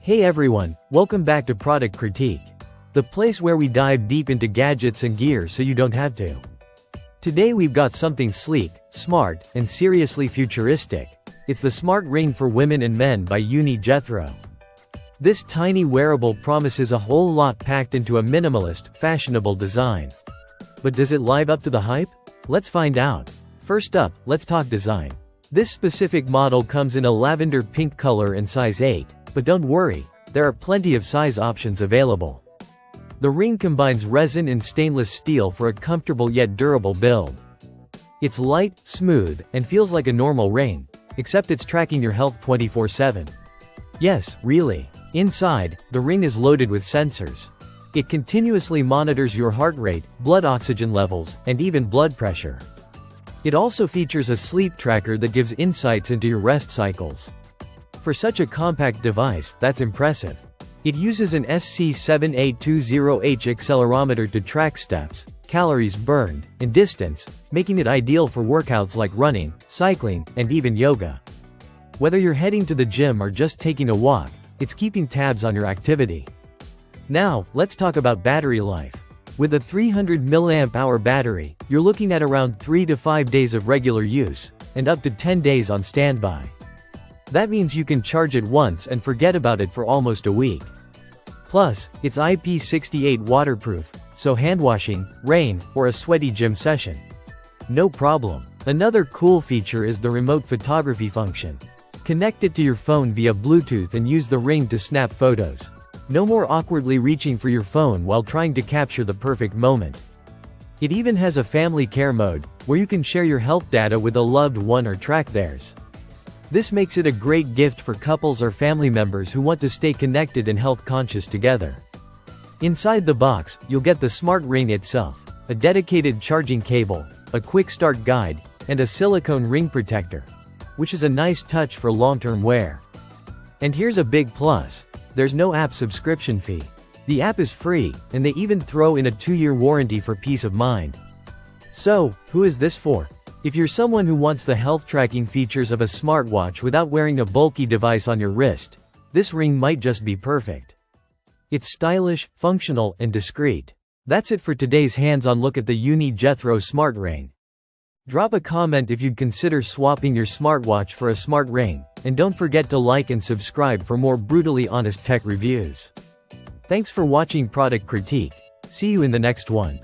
Hey everyone, welcome back to Product Critique, the place where we dive deep into gadgets and gear so you don't have to. Today we've got something sleek, smart, and seriously futuristic. It's the smart ring for women and men by UniJethro. This tiny wearable promises a whole lot packed into a minimalist, fashionable design. But does it live up to the hype? Let's find out. First up, let's talk design. This specific model comes in a lavender pink color and size 8. But don't worry, there are plenty of size options available. The ring combines resin and stainless steel for a comfortable yet durable build. It's light, smooth, and feels like a normal ring, except it's tracking your health 24/7. Yes, really. Inside, the ring is loaded with sensors. It continuously monitors your heart rate, blood oxygen levels, and even blood pressure. It also features a sleep tracker that gives insights into your rest cycles. For such a compact device, that's impressive. It uses an SC7A20H accelerometer to track steps, calories burned, and distance, making it ideal for workouts like running, cycling, and even yoga. Whether you're heading to the gym or just taking a walk, it's keeping tabs on your activity. Now, let's talk about battery life. With a 300 mAh battery, you're looking at around 3 to 5 days of regular use, and up to 10 days on standby. That means you can charge it once and forget about it for almost a week. Plus, it's IP68 waterproof, so handwashing, rain, or a sweaty gym session, no problem. Another cool feature is the remote photography function. Connect it to your phone via Bluetooth and use the ring to snap photos. No more awkwardly reaching for your phone while trying to capture the perfect moment. It even has a family care mode, where you can share your health data with a loved one or track theirs. This makes it a great gift for couples or family members who want to stay connected and health-conscious together. Inside the box, you'll get the smart ring itself, a dedicated charging cable, a quick start guide, and a silicone ring protector, which is a nice touch for long-term wear. And here's a big plus. There's no app subscription fee. The app is free, and they even throw in a 2-year warranty for peace of mind. So, who is this for? If you're someone who wants the health tracking features of a smartwatch without wearing a bulky device on your wrist, this ring might just be perfect. It's stylish, functional, and discreet. That's it for today's hands-on look at the UniJethro smart ring. Drop a comment if you'd consider swapping your smartwatch for a smart ring, and don't forget to like and subscribe for more brutally honest tech reviews. Thanks for watching Product Critique. See you in the next one.